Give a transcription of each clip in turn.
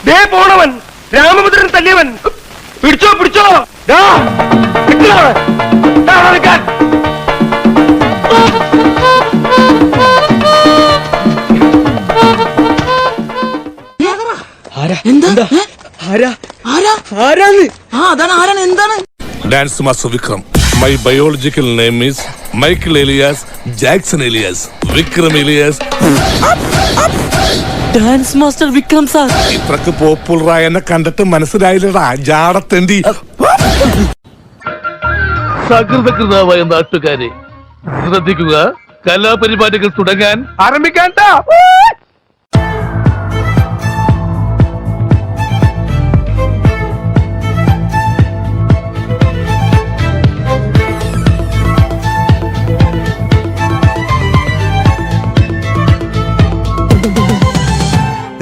ദേ പോണവൻ രാമഭദ്രൻ തല്ലിയവൻ. പിടിച്ചോ പിടിച്ചോ. ദാ, കിട്ടിയോ? ദാ, നിൽക്കാൻ. Dance master Vikram. My biological name is Michael alias Jackson alias Vikram alias. Dance master Vikram sir. ഇത്രക്ക് പോപ്പുലറായ എന്നെ കണ്ടിട്ട് മനസ്സിലായില്ലടാ ജാടത്തേണ്ടി. സകൃതകൃതാവായ നാട്ടുകാരെ ശ്രദ്ധിക്കുക, കലാപരിപാടികൾ തുടങ്ങാൻ ആരംഭിക്കാൻ.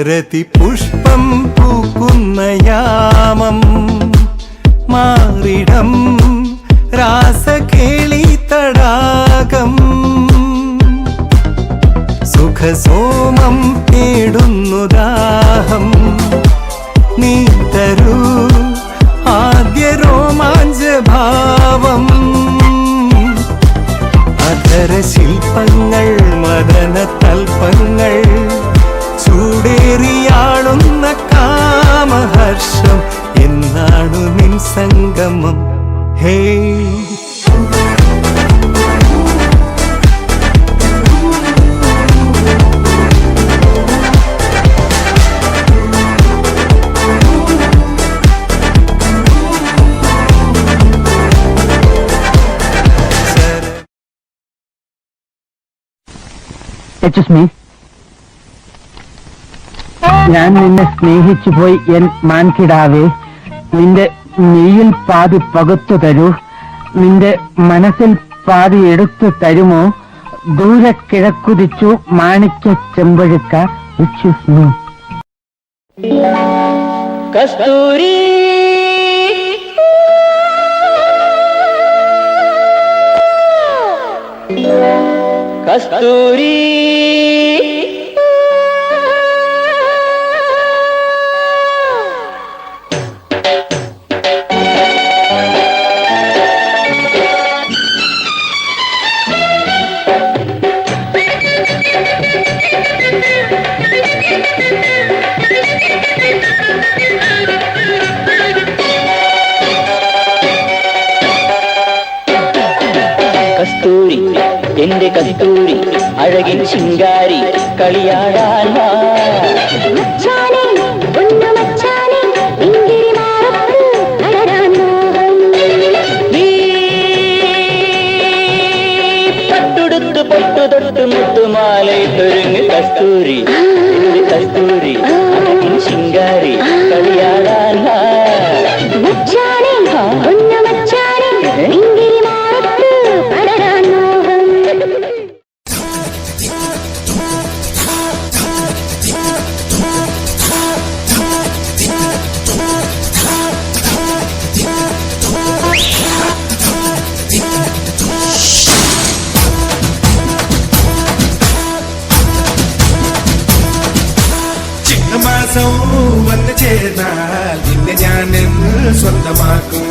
രതിപുഷ്പം പൂക്കുന്ന യാമം മാറിടം രാസകേളി തടാകം സുഖസോമം തേടുന്നു ദാഹം നീ തരൂ ആദ്യ രോമാഞ്ചഭാവം അധര ശില്പങ്ങൾ മദന തൽപ്പങ്ങൾ ചൂടേറിയാളുന്ന കാമഹർഷം എന്നാണു നിൻ സംഗമം ഹേ. ഞാൻ നിന്നെ സ്നേഹിച്ചു പോയി എൻ മാൻകിടാവേ. നിന്റെ നെയ്യിൽ പാതി പകുത്തു തരൂ, നിന്റെ മനസ്സിൽ പാതി എടുത്തു തരുമോ? ദൂരെ കിഴക്കുതിച്ചു മാണിക്യ ചെമ്പഴുക്ക. കസ്തൂരി കസ്തൂരി കസ്തൂരി എന്റെ കസ്തൂരി അഴകിൻ ശിങ്കാരി കളിയാടാൻ പട്ടുടുത്ത് പൊട്ടുതൊട്ട് മുത്തുമാലയിട്ടൊരുങ്ങ് കസ്തൂരി എന്റെ കസ്തൂരി അഴകിൻ ശിങ്കാരി കളിയാടാൻ ചിങ്ങമാസം വന്നു ചേർന്നാൽ നിന്നെ ഞാൻ സ്വന്തമാക്കും.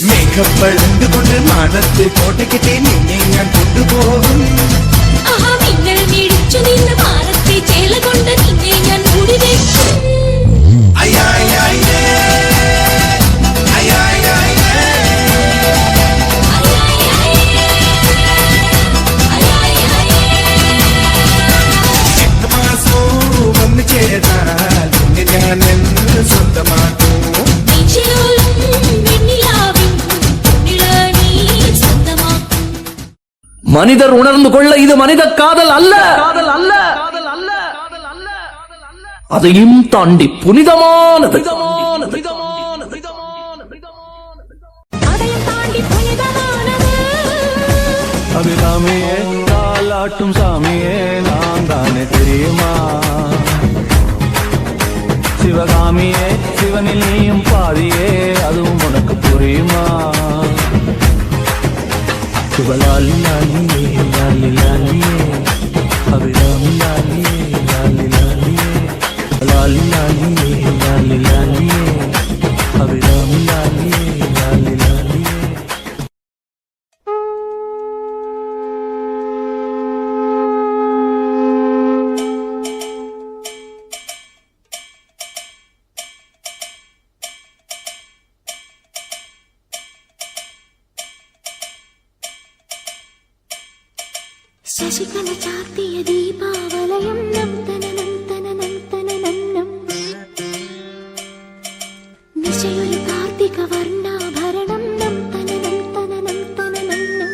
മേഘപ്പഴുണ്ടുകൊണ്ട് മാനത്ത് കോട്ടയ്ക്കിട്ടേ നിന്നെ ഞാൻ കൊണ്ടുപോകും. വന്നു ചേർന്നാൽ നിന്നെ ഞാൻ സ്വന്തമാക്കും. മനിതർ ഉണർന്നുകൊള്ള ഇത് മനിത കാതൽ അല്ല, അതെയും താണ്ടി പുനിതമാനത്. അഭിരാമിയെ താലാട്ടും സാമിയെ നാം താനെ തെരിയുമാ. சிவகாமியே சிவனில் நீயும் பாதியே அதுவும் உனக்கு புரியுமா சிவலாலி லாலியே லாலி லாலியே அபிராமி லாலியே லாலி லாலியே லாலி லாலியே லாலி லாலியே அபிராமி லாலியே லாலி லாலியே ശശികല ചാർത്തിയ ദീപാവലയം നം തനനം തനനം തനനം നം നിശയൊരു കാർത്തിക വർണ്ണാഭരണം നം തനനം തനനം തനനം നം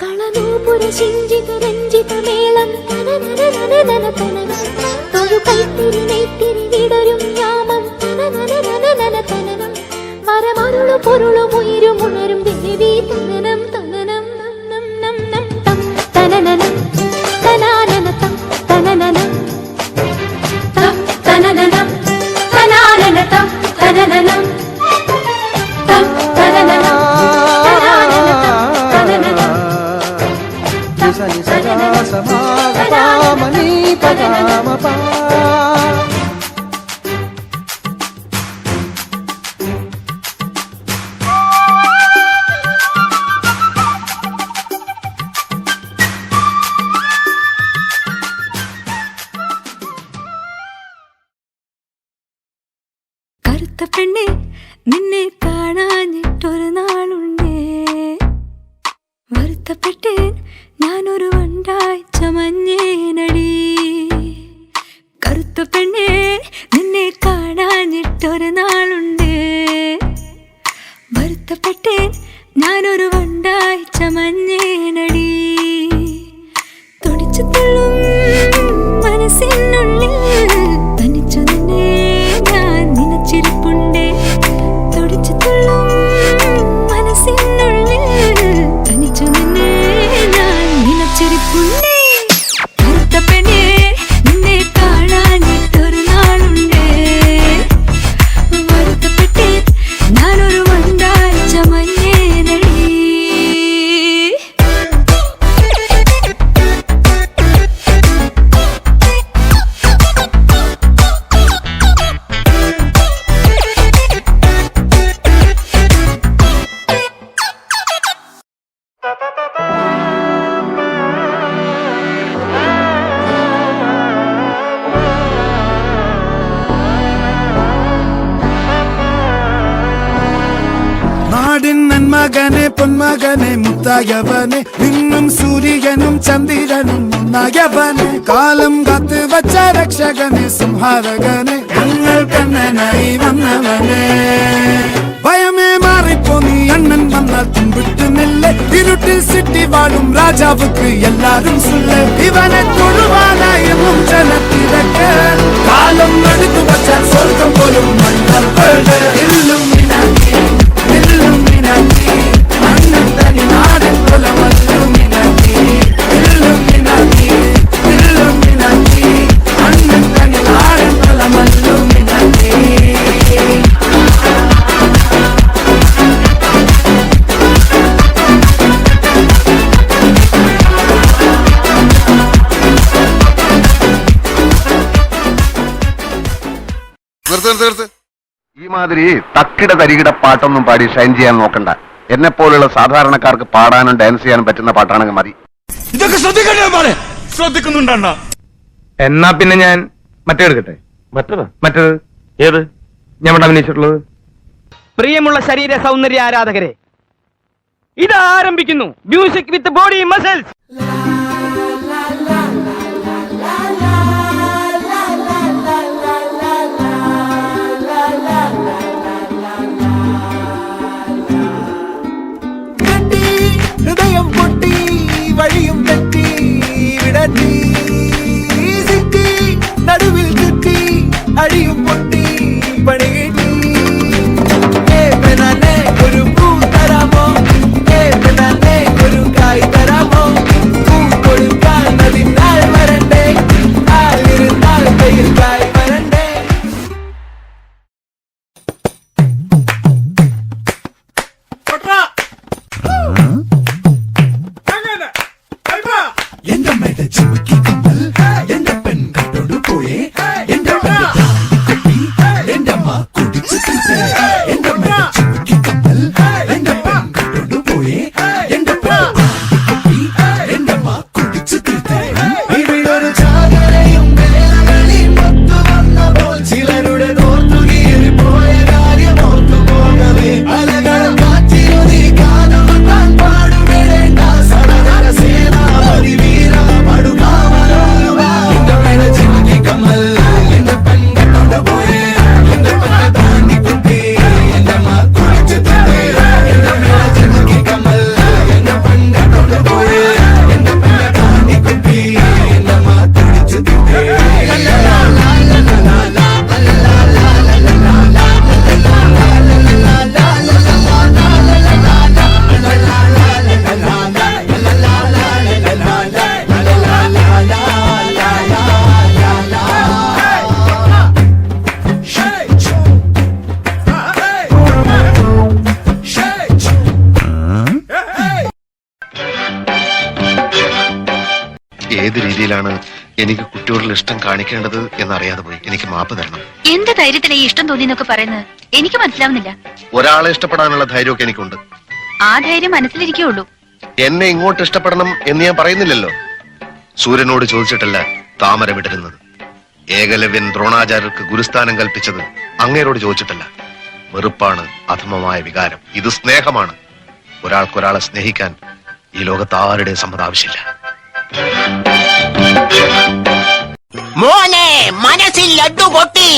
കളനൂപുര ശിഞ്ചിത രഞ്ജിത മേളം തനനനനനനന തനനം തൊഴു കൈത്തിരി നെയ്ത്തിരി വിടരും യാമം തനനനനനന തനനം വരമരുളു പൊരുളും ഉയരും ഉണരും ദേവി തനനം തനനം തനനനം തനാനനതം തനനനം തം തനനനം തനാനനതം തനനനം തം തനനനം തനാനനതം തനനനം సని సదా సమాగమని పదామపా കറുത്ത പെണ്ണെ നിന്നെ കാണാഞ്ഞിട്ടൊരു നാളുണ്ടേ വരുത്തപ്പെട്ടേൻ ഞാനൊരു വണ്ടായി ചമഞ്ഞേനടി കറുത്ത പെണ്ണെ നിന്നെ കാണാഞ്ഞിട്ടൊരു നാളുണ്ടേ വരുത്തപ്പെട്ടേൻ ഞാനൊരു വണ്ടായി ചമഞ്ഞേനടി തുടിച്ചു തള്ളും മനസ്സിനുള്ളിൽ തനിച്ചു നിന്നെ ഞാൻ നിനച്ചിരിപ്പുണ്ടേ തുടിച്ചു തള്ളും മനസ്സിനുള്ളിൽ തനിച്ചു നിന്നെ ഞാൻ നിനച്ചിരിപ്പുണ്ടേ കറുത്ത പെണ്ണേ നിന്നെ കാണാഞ്ഞിട്ടൊരു നാളുണ്ടേ വരുത്തപ്പെട്ടേ ഞാനൊരു വണ്ടായി ചമഞ്ഞേനടി നാടിൻ നന്മകനെ പൊന്മകനെ മുത്തായവനെ നിന്നും സൂര്യനും ചന്ദ്രനും ഒന്നായവനെ കാലം കാത്ത് വച്ച രക്ഷകനെ സംഹാരകനെ ഞങ്ങൾ കണ്ണനായി വന്നവനെ ഭയമേ മാറിപ്പോ നീ അണ്ണൻ വന്നാൽ തുമ്പിട്ടുന്നില്ല ഇരുട്ടിൽ സിറ്റി വാഴും രാജാവുക്ക് എല്ലാരും സുല്ല ഇവനെ തൊഴുവാനായി ജനത്തിരക്ക് കാലം എടുത്തു വച്ചാൽ സ്വർഗം പോലും ഈ മാതിരി തക്കിട തരികിട പാട്ടൊന്നും പാടി ഷൈൻ ചെയ്യാൻ നോക്കണ്ട. എന്നെ പോലുള്ള സാധാരണക്കാർക്ക് പാടാനും ഡാൻസ് ചെയ്യാനും പറ്റുന്ന പാട്ടാണെങ്കിൽ മതി. ഇതൊക്കെ ശ്രദ്ധിക്കണ്ടേ? ശ്രദ്ധിക്കുന്നുണ്ടണ്ണ. എന്നാ പിന്നെ ഞാൻ മറ്റേ എടുക്കട്ടെ. മറ്റേത് ഏത് ഞാൻ ഇവിടെ അഭിനയിച്ചിട്ടുള്ളത്? പ്രിയമുള്ള ശരീര സൗന്ദര്യ ആരാധകരെ, ഇത് ആരംഭിക്കുന്നു മ്യൂസിക് വിത്ത് ബോഡി മസിൽസ്. ഹൃദയം പൊട്ടി വഴിയും തെറ്റി വിടറ്റി സിറ്റി നടുവിൽ ചുറ്റി അഴിയും പൊട്ടി പണി കിട്ടി ഒരു പൂ തരാമോ ഒരു കായ് തരാമോ പൂ രീതിയിലാണ് എനിക്ക് കുട്ടിയോടുള്ള ഇഷ്ടം കാണിക്കേണ്ടത് എന്നറിയാതെ പോയി. എനിക്ക് മാപ്പ് തരണം. എന്ത് ധൈര്യത്തിലാ ഈ ഇഷ്ടം തോന്നിയെന്നൊക്കെ പറയുന്നത് എനിക്ക് മനസ്സിലാവുന്നില്ല. ഒരാളെ ഇഷ്ടപ്പെടാനുള്ള ധൈര്യമൊക്കെ എനിക്കുണ്ട്. ആ ധൈര്യം മനസ്സിലിരിക്കുള്ളൂ. എന്നെ ഇങ്ങോട്ട് ഇഷ്ടപ്പെടണം എന്ന് ഞാൻ പറയുന്നില്ലല്ലോ. സൂര്യനോട് ചോദിച്ചിട്ടല്ല താമര വിടരുന്നത്. ഏകലവ്യൻ ദ്രോണാചാര്യർക്ക് ഗുരുസ്ഥാനം കൽപ്പിച്ചത് അങ്ങേരോട് ചോദിച്ചിട്ടല്ല. വെറുപ്പാണ് അധമമായ വികാരം. ഇത് സ്നേഹമാണ്. ഒരാൾക്കൊരാളെ സ്നേഹിക്കാൻ ഈ ലോകത്ത് ആരുടെയും സമ്മതം ആവശ്യമില്ല. മോനെ മനസ്സിൽ ലഡ്ഡു പൊട്ടി.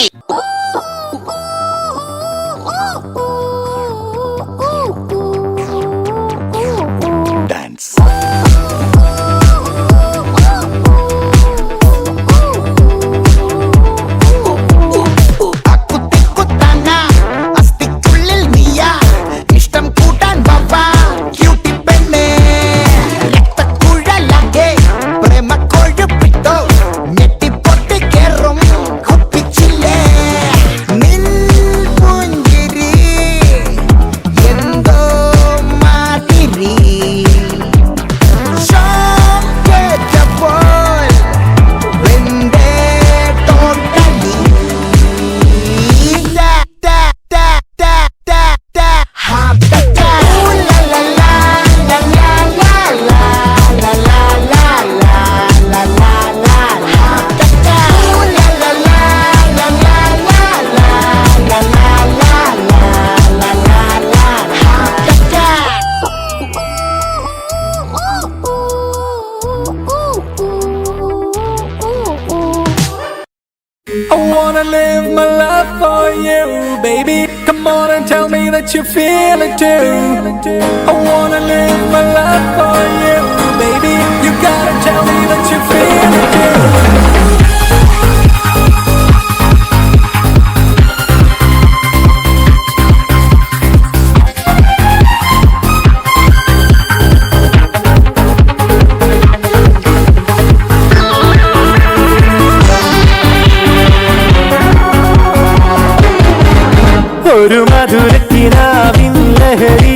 I wanna live my life for you, baby. Come on and tell me that you feel it too. I wanna live my life for you, baby. You gotta tell me that you feel it too. ഒരു മധുരക്കിനാവിൻ ലഹരി